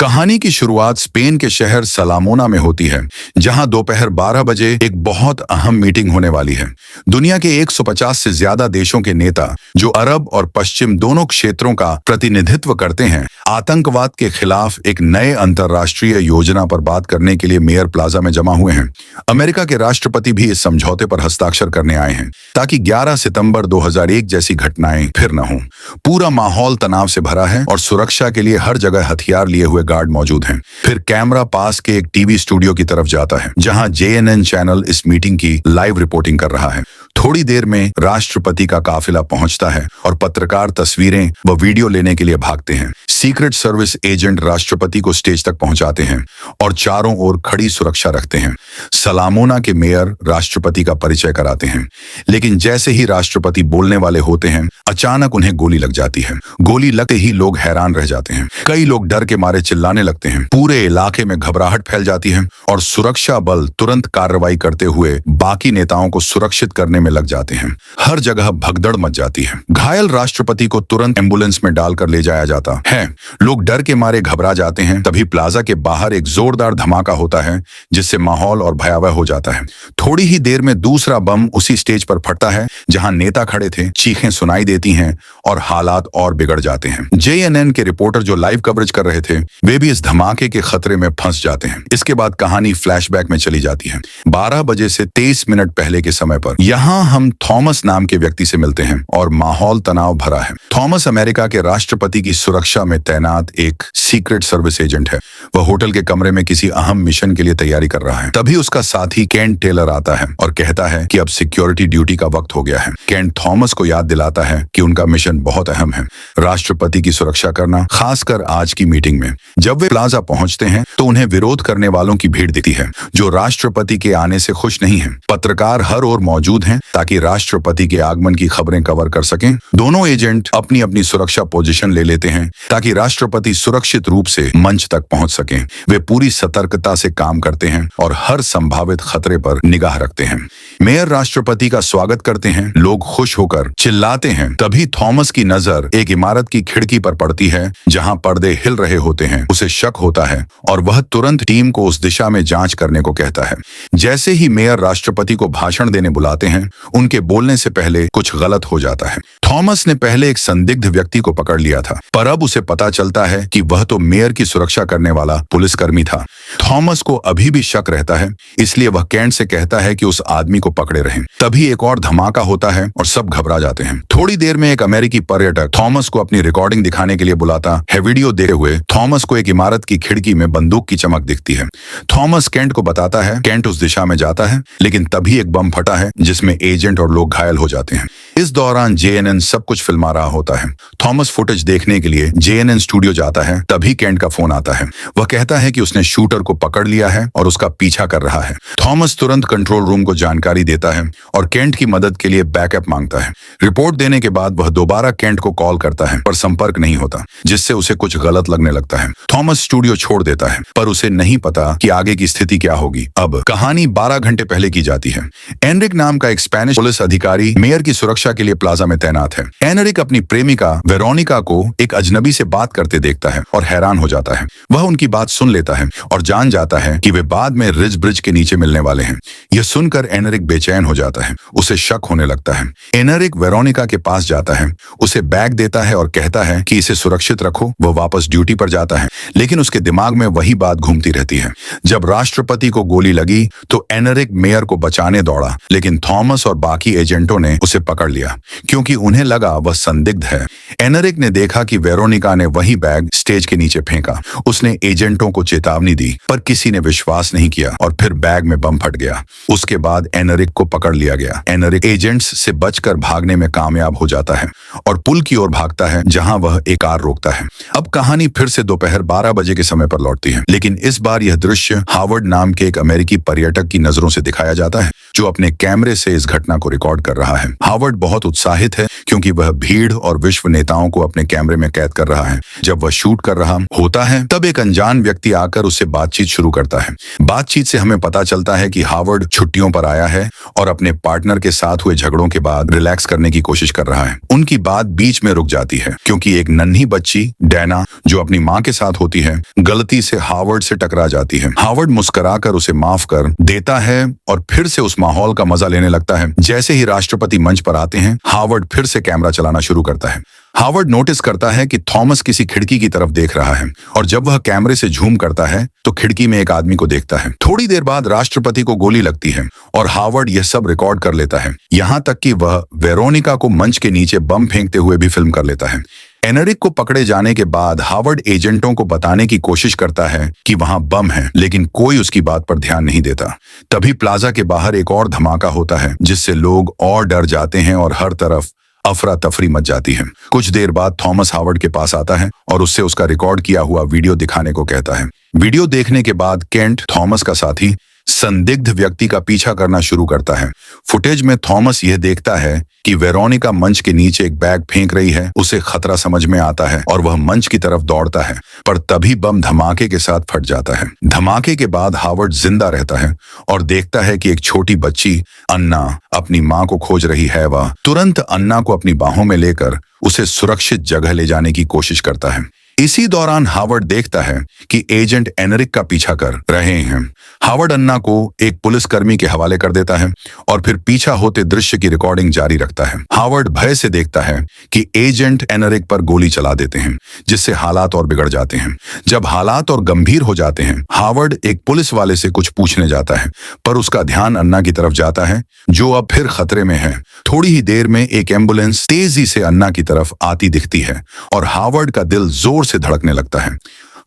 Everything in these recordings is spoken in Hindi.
कहानी की शुरुआत स्पेन के शहर सलामोना में होती है, जहां दोपहर 12 बजे एक बहुत अहम मीटिंग होने वाली है। दुनिया के 150 से ज्यादा देशों के नेता, जो अरब और पश्चिम दोनों क्षेत्रों का प्रतिनिधित्व करते हैं, आतंकवाद के खिलाफ एक नए अंतर्राष्ट्रीय योजना पर बात करने के लिए मेयर प्लाजा में जमा हुए हैं। अमेरिका के राष्ट्रपति भी इस समझौते पर हस्ताक्षर करने आए हैं, ताकि 11 सितंबर 2001 जैसी घटनाएं फिर न हों। पूरा माहौल तनाव से भरा है और सुरक्षा के लिए हर जगह हथियार लिए हुए गार्ड मौजूद हैं। फिर कैमरा पास के एक टीवी स्टूडियो की तरफ जाता है, जहां JNN चैनल इस मीटिंग की लाइव रिपोर्टिंग कर रहा है। थोड़ी देर में राष्ट्रपति का काफिला पहुंचता है और पत्रकार तस्वीरें व वीडियो लेने के लिए भागते हैं। सीक्रेट सर्विस एजेंट राष्ट्रपति को स्टेज तक पहुंचाते हैं और चारों ओर खड़ी सुरक्षा रखते हैं। सलामोना के मेयर राष्ट्रपति का परिचय कराते हैं, लेकिन जैसे ही राष्ट्रपति बोलने वाले होते हैं, अचानक उन्हें गोली लग जाती है। गोली लगते ही लोग हैरान रह जाते हैं। कई लोग डर के मारे चिल्लाने लगते हैं। पूरे इलाके में घबराहट फैल जाती है और सुरक्षा बल तुरंत कार्रवाई करते हुए बाकी नेताओं को सुरक्षित करने में लग जाते हैं। हर जगह भगदड़ मच जाती है। घायल राष्ट्रपति को तुरंत एम्बुलेंस में डालकर ले जाया जाता है। लोग डर के मारे घबरा जाते हैं। तभी प्लाजा के बाहर एक जोरदार धमाका होता है, जिससे माहौल और भयावह हो जाता है। थोड़ी ही देर में दूसरा बम उसी स्टेज पर फटता है जहां नेता खड़े थे। चीखें सुनाई देती हैं और हालात और बिगड़ जाते हैं। JNN के रिपोर्टर जो लाइव कवरेज कर रहे थे, वे भी इस धमाके के खतरे में फंस जाते हैं। इसके बाद कहानी फ्लैशबैक में चली जाती है। 12 बजे से 23 मिनट पहले के समय पर यहाँ हम थॉमस नाम के व्यक्ति से मिलते हैं और माहौल तनाव भरा है। थॉमस अमेरिका के राष्ट्रपति की सुरक्षा में तैनात एक सीक्रेट सर्विस एजेंट है। वह होटल के कमरे में किसी अहम मिशन के लिए तैयारी कर रहा है। तभी उसका साथी केंट टेलर आता है और कहता है कि अब सिक्योरिटी ड्यूटी का वक्त हो गया है। केंट थॉमस को याद दिलाता है कि उनका मिशन बहुत अहम है, राष्ट्रपति की सुरक्षा करना, खासकर आज की मीटिंग में। जब वे प्लाजा पहुंचते हैं तो उन्हें विरोध करने वालों की भीड़ दिखती है, जो राष्ट्रपति के आने से खुश नहीं है। पत्रकार हर ओर मौजूद हैं ताकि राष्ट्रपति के आगमन की खबरें कवर कर सकें। दोनों एजेंट अपनी अपनी सुरक्षा पोजीशन ले लेते हैं ताकि राष्ट्रपति सुरक्षित रूप से मंच तक पहुंच सकें। वे पूरी सतर्कता से काम करते हैं और हर संभावित खतरे पर निगाह रखते हैं। मेयर राष्ट्रपति का स्वागत करते हैं। लोग खुश होकर चिल्लाते हैं। तभी थॉमस की नजर एक इमारत की खिड़की पर पड़ती है, जहां पर्दे हिल रहे होते हैं। उसे शक होता है और वह तुरंत टीम को उस दिशा में जांच करने को कहता है। जैसे ही मेयर राष्ट्रपति को भाषण देने बुलाते हैं, उनके बोलने से पहले कुछ गलत हो जाता है। थॉमस ने पहले एक संदिग्ध व्यक्ति को पकड़ लिया था, पर अब उसे पता चलता है कि वह तो मेयर की सुरक्षा करने वाला पुलिसकर्मी था। थॉमस को अभी भी शक रहता है, इसलिए वह केंट से कहता है कि उस आदमी को पकड़े रहें। तभी एक और धमाका होता है और सब घबरा जाते हैं। थोड़ी देर में एक अमेरिकी पर्यटक थॉमस को अपनी रिकॉर्डिंग दिखाने के लिए बुलाता है। वीडियो देखते हुए थॉमस को एक इमारत की खिड़की में बंदूक की चमक दिखती है। थॉमस केंट को बताता है। केंट उस दिशा में जाता है, लेकिन तभी एक बम फटा है, जिसमें एजेंट और लोग घायल हो जाते हैं। इस दौरान JNN सब कुछ फिल्मा रहा होता है। थॉमस फुटेज देखने के लिए JNN स्टूडियो जाता है। तभी केंट का फोन आता है। वह कहता है कि उसने शूटर को पकड़ लिया है और उसका पीछा कर रहा है। थॉमस तुरंत कंट्रोल रूम को जानकारी देता है और केंट की मदद के लिए बैकअप मांगता है। रिपोर्ट देने के बाद वह दोबारा केंट को कॉल करता है, पर संपर्क नहीं होता, जिससे उसे कुछ गलत लगने लगता है। थॉमस स्टूडियो छोड़ देता है, पर उसे नहीं पता कि आगे की स्थिति क्या होगी। अब कहानी 12 घंटे पहले की जाती है। एनरिक नाम का एक स्पेनिश पुलिस अधिकारी मेयर की सुरक्षा के लिए प्लाजा में तैनात है। एनरिक अपनी प्रेमिका वेरोनिका को एक अजनबी से बात करते देखता है और हैरान हो जाता है। वह उनकी बात सुन लेता है और जान जाता है कि वे बाद में रिज ब्रिज के नीचे मिलने वाले हैं। यह सुनकर एनरिक बेचैन हो जाता है। उसे शक होने लगता है। एनरिक वेरोनिका के पास जाता है, उसे बैग देता है और कहता है कि इसे सुरक्षित रखो। वह वापस ड्यूटी पर जाता है, लेकिन उसके दिमाग में वही बात घूमती रहती है। जब राष्ट्रपति को गोली लगी तो एनरिक मेयर को बचाने दौड़ा, लेकिन थॉमस और बाकी एजेंटों ने उसे पकड़ लिया, क्योंकि उन्हें लगा वह संदिग्ध है। एनरिक ने देखा कि वेरोनिका ने वही बैग स्टेज के नीचे फेंका। उसने एजेंटों को चेतावनी दी, पर किसी ने विश्वास नहीं किया और फिर बैग में बम फट गया। उसके बाद एनरिक को पकड़ लिया गया। एनरिक एजेंट्स से बचकर भागने में कामयाब हो जाता है और पुल की ओर भागता है, जहां वह एक कार रोकता है। अब कहानी फिर से दोपहर 12 बजे के समय पर लौटती है, लेकिन इस बार यह दृश्य हावर्ड नाम के एक अमेरिकी पर्यटक की नजरों से दिखाया जाता है। जो अपने कैमरे से इस घटना को रिकॉर्ड कर रहा है। हावर्ड बहुत उत्साहित है क्योंकि वह भीड़ और विश्व नेताओं को अपने कैमरे में कैद कर रहा है। जब वह शूट कर रहा होता है तब एक अनजान व्यक्ति आकर उससे बातचीत शुरू करता है। बातचीत से हमें पता चलता है कि हावर्ड छुट्टियों पर आया है और अपने पार्टनर के साथ हुए झगड़ों के बाद रिलैक्स करने की कोशिश कर रहा है। उनकी बात बीच में रुक जाती है क्योंकि एक नन्ही बच्ची डैना जो अपनी माँ के साथ होती है गलती से हावर्ड से टकरा जाती है। हावर्ड मुस्कुराकर उसे माफ कर देता है और फिर से उस माहौल का मजा लेने लगता है। जैसे ही राष्ट्रपति मंच पर आते हैं हावर्ड फिर से कैमरा चलाना शुरू करता है। हावर्ड नोटिस करता है कि थॉमस किसी खिड़की की तरफ देख रहा है और जब वह कैमरे से झूम करता है तो खिड़की में एक आदमी को देखता है। थोड़ी देर बाद राष्ट्रपति को गोली लगती है और हावर्ड यह सब रिकॉर्ड कर लेता है, यहाँ तक कि वह वेरोनिका को मंच के नीचे बम फेंकते हुए भी फिल्म कर लेता है। एनरिक को पकड़े जाने के बाद हावर्ड एजेंटों को बताने की कोशिश करता है कि वहां बम है, लेकिन कोई उसकी बात पर ध्यान नहीं देता। तभी प्लाजा के बाहर एक और धमाका होता है जिससे लोग और डर जाते हैं और हर तरफ अफरा तफरी मच जाती है। कुछ देर बाद थॉमस हावर्ड के पास आता है और उससे उसका रिकॉर्ड किया हुआ वीडियो दिखाने को कहता है। वीडियो देखने के बाद केंट, थॉमस का साथी, संदिग्ध व्यक्ति का पीछा करना शुरू करता है। फुटेज में थॉमस यह देखता है कि वेरोनिका मंच के नीचे एक बैग फेंक रही है। उसे खतरा समझ में आता है और वह मंच की तरफ दौड़ता है, पर तभी बम धमाके के साथ फट जाता है। धमाके के बाद हावर्ड जिंदा रहता है और देखता है कि एक छोटी बच्ची अन्ना अपनी माँ को खोज रही है। वह तुरंत अन्ना को अपनी बाहों में लेकर उसे सुरक्षित जगह ले जाने की कोशिश करता है। इसी दौरान हावर्ड देखता है कि एजेंट एनरिक का पीछा कर रहे हैं। हावर्ड अन्ना को एक पुलिसकर्मी के हवाले कर देता है और फिर पीछा होते दृश्य की रिकॉर्डिंग जारी रखता है। हावर्ड भय से देखता है कि एजेंट एनरिक पर गोली चला देते हैं, जिससे हालात और बिगड़ जाते हैं। जब हालात और गंभीर हो जाते हैं, हावर्ड एक पुलिस वाले से कुछ पूछने जाता है, पर उसका ध्यान अन्ना की तरफ जाता है जो अब फिर खतरे में है। थोड़ी ही देर में एक एम्बुलेंस तेजी से अन्ना की तरफ आती दिखती है और हावर्ड का दिल जोर से धड़कने लगता है।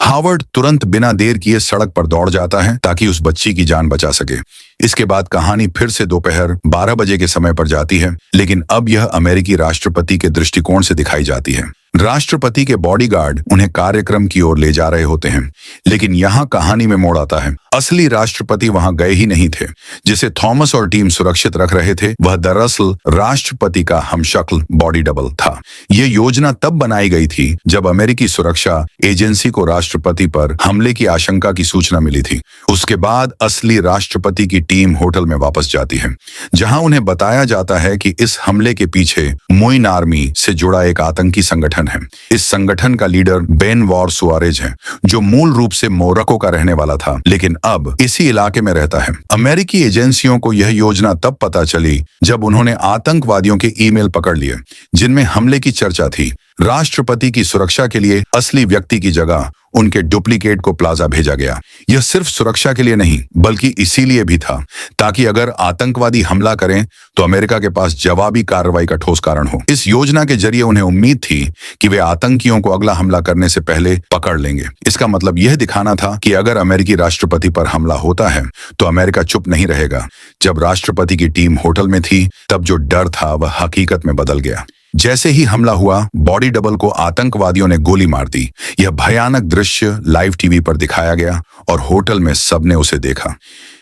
हावर्ड तुरंत बिना देर किए सड़क पर दौड़ जाता है ताकि उस बच्ची की जान बचा सके। इसके बाद कहानी फिर से दोपहर 12 बजे के समय पर जाती है, लेकिन अब यह अमेरिकी राष्ट्रपति के दृष्टिकोण से दिखाई जाती है। राष्ट्रपति के बॉडीगार्ड उन्हें कार्यक्रम की ओर ले जा रहे होते हैं, लेकिन यहाँ कहानी में मोड़ आता है। असली राष्ट्रपति वहां गए ही नहीं थे। जिसे थॉमस और टीम सुरक्षित रख रहे थे वह दरअसल राष्ट्रपति का हमशक्ल बॉडी डबल था। ये योजना तब बनाई गई थी जब अमेरिकी सुरक्षा एजेंसी को राष्ट्रपति पर हमले की आशंका की सूचना मिली थी। उसके बाद असली राष्ट्रपति की टीम होटल में वापस जाती है, जहां उन्हें बताया जाता है कि इस हमले के पीछे मोइन आर्मी से जुड़ा एक आतंकी संगठन है। इस संगठन का लीडर बेनवार सुआरेज है, जो मूल रूप से मोरक्को का रहने वाला था, लेकिन अब इसी इलाके में रहता है। अमेरिकी एजेंसियों को यह योजना तब पता चली जब उन्होंने आतंकवादियों के ईमेल पकड़ लिए जिनमें हमले की चर्चा थी। राष्ट्रपति की सुरक्षा के लिए असली व्यक्ति की जगह उनके डुप्लीकेट को प्लाजा भेजा गया। यह सिर्फ सुरक्षा के लिए नहीं बल्कि इसीलिए भी था ताकि अगर आतंकवादी हमला करें तो अमेरिका के पास जवाबी कार्रवाई का ठोस कारण हो। इस योजना के जरिए उन्हें उम्मीद थी कि वे आतंकियों को अगला हमला करने से पहले पकड़ लेंगे। इसका मतलब यह दिखाना था कि अगर अमेरिकी राष्ट्रपति पर हमला होता है तो अमेरिका चुप नहीं रहेगा। जब राष्ट्रपति की टीम होटल में थी तब जो डर था वह हकीकत में बदल गया। जैसे ही हमला हुआ, बॉडी डबल को आतंकवादियों ने गोली मार दी। यह भयानक दृश्य लाइव टीवी पर दिखाया गया और होटल में सबने उसे देखा।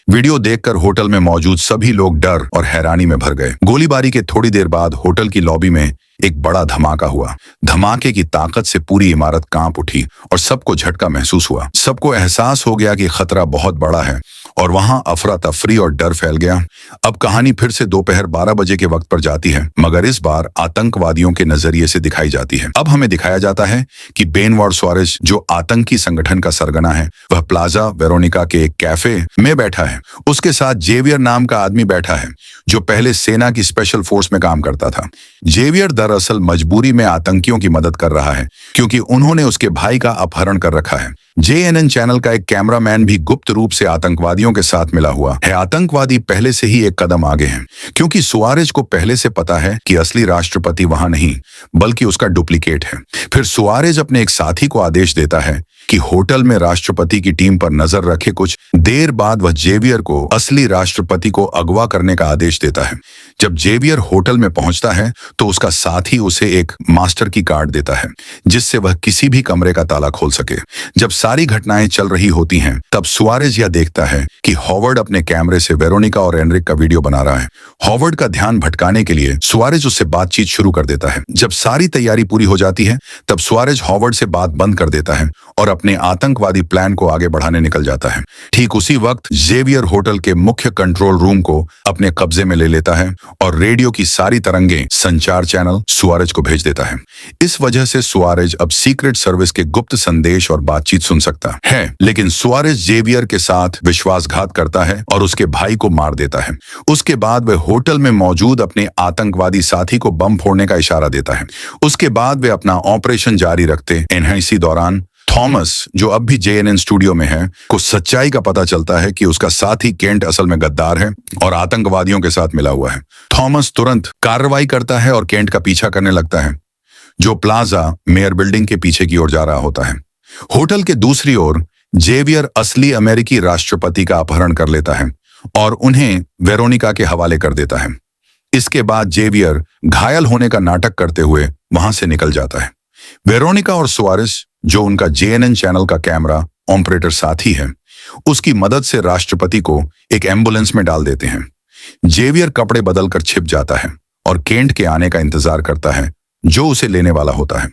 वीडियो देखकर होटल में मौजूद सभी लोग डर और हैरानी में भर गए। गोलीबारी के थोड़ी देर बाद होटल की लॉबी में एक बड़ा धमाका हुआ। धमाके की ताकत से पूरी इमारत कांप उठी और सबको झटका महसूस हुआ। सबको एहसास हो गया कि खतरा बहुत बड़ा है और वहां अफरा तफरी और डर फैल गया। अब कहानी फिर से दोपहर 12 बजे के वक्त पर जाती है, मगर इस बार आतंकवादियों के नजरिए से दिखाई जाती है। अब हमें दिखाया जाता है कि बेनवार सुआरेज, जो आतंकी संगठन का सरगना है, वह प्लाजा वेरोनिका के एक कैफे में बैठा है। उसके साथ जेवियर नाम का आदमी बैठा है जो पहले सेना की स्पेशल फोर्स में काम करता था। जेवियर दरअसल मजबूरी में आतंकियों की मदद कर रहा है क्योंकि उन्होंने उसके भाई का अपहरण कर रखा है। JNN चैनल का एक कैमरामैन भी गुप्त रूप से आतंकवादियों के साथ मिला हुआ है। आतंकवादी पहले से ही एक कदम आगे हैं क्योंकि सुआरेज को पहले से पता है कि असली राष्ट्रपति वहां नहीं बल्कि उसका डुप्लीकेट है। फिर सुआरेज अपने एक साथी को आदेश देता है कि होटल में राष्ट्रपति की टीम पर नजर रखे। कुछ देर बाद वह जेवियर को असली राष्ट्रपति को अगवा करने का आदेश देता है। जब जेवियर होटल में पहुंचता है तो उसका साथी उसे एक मास्टर की कार्ड देता है जिससे वह किसी भी कमरे का ताला खोल सके। जब सारी घटनाएं चल रही होती हैं, तब सुआरेज यह देखता है कि हॉवर्ड अपने कैमरे से वेरोनिका और एनरिक का वीडियो बना रहा है। हॉवर्ड का ध्यान भटकाने के लिए सुआरेज उससे बातचीत शुरू कर देता है। जब सारी तैयारी पूरी हो जाती है, तब सुआरेज हॉवर्ड से बात बंद कर देता है और अपने आतंकवादी प्लान को आगे बढ़ाने निकल जाता है। ठीक उसी वक्त जेवियर होटल के मुख्य कंट्रोल रूम को अपने कब्जे में ले लेता है और रेडियो की सारी तरंगें संचार चैनल सुआरेज को भेज देता है। इस वजह से सुआरेज अब सीक्रेट सर्विस के गुप्त संदेश और बातचीत सुन सकता है। लेकिन सुआरेज जेवियर के साथ विश्वासघात करता है और उसके भाई को मार देता है। उसके बाद वह होटल में मौजूद अपने आतंकवादी साथी को बम फोड़ने का इशारा देता है। उसके बाद वे अपना ऑपरेशन जारी रखते हैं। इसी दौरान थॉमस, जो अब भी JNN स्टूडियो में है, को सच्चाई का पता चलता है कि उसका साथी केंट असल में गद्दार है और आतंकवादियों के साथ मिला हुआ है। थॉमस तुरंत कार्रवाई करता है और केंट का पीछा करने लगता है, जो प्लाजा मेयर बिल्डिंग के पीछे की ओर जा रहा होता है। होटल के दूसरी ओर जेवियर असली अमेरिकी राष्ट्रपति का अपहरण कर लेता है और उन्हें वेरोनिका के हवाले कर देता है। इसके बाद जेवियर घायल होने का नाटक करते हुए वहां से निकल जाता है। वेरोनिका और सुआरेज, जो उनका JNN चैनल का कैमरा ऑपरेटर साथी है, उसकी मदद से राष्ट्रपति को एक एम्बुलेंस में डाल देते हैं। जेवियर कपड़े बदलकर छिप जाता है और केंट के आने का इंतजार करता है, जो उसे लेने वाला होता है।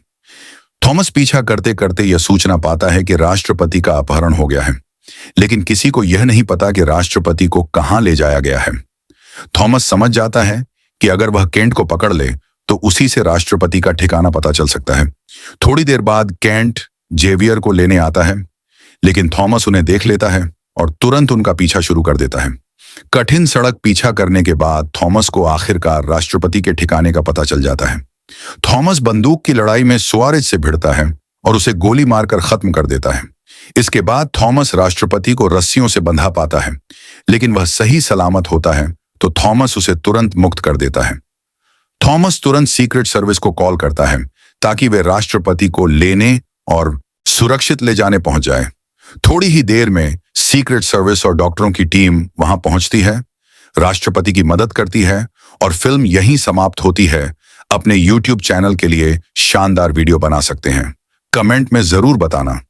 थॉमस पीछा करते करते यह सूचना पाता है कि राष्ट्रपति का अपहरण हो गया है, लेकिन किसी को यह नहीं पता कि राष्ट्रपति को कहां ले जाया गया है। थॉमस समझ जाता है कि अगर वह केंट को पकड़ ले तो उसी से राष्ट्रपति का ठिकाना पता चल सकता है। थोड़ी देर बाद केंट जेवियर को लेने आता है, लेकिन थॉमस उन्हें देख लेता है और तुरंत उनका पीछा शुरू कर देता है। कठिन सड़क पीछा करने के बाद थॉमस को आखिरकार राष्ट्रपति के ठिकाने का पता चल जाता है। थॉमस बंदूक की लड़ाई में सुआरेज से भिड़ता है और उसे गोली मारकर खत्म कर देता है। इसके बाद थॉमस राष्ट्रपति को रस्सियों से बंधा पाता है, लेकिन वह सही सलामत होता है तो थॉमस उसे तुरंत मुक्त कर देता है। थॉमस तुरंत सीक्रेट सर्विस को कॉल करता है ताकि वे राष्ट्रपति को लेने और सुरक्षित ले जाने पहुंच जाए। थोड़ी ही देर में सीक्रेट सर्विस और डॉक्टरों की टीम वहां पहुंचती है, राष्ट्रपति की मदद करती है और फिल्म यहीं समाप्त होती है। अपने YouTube चैनल के लिए शानदार वीडियो बना सकते हैं। कमेंट में जरूर बताना।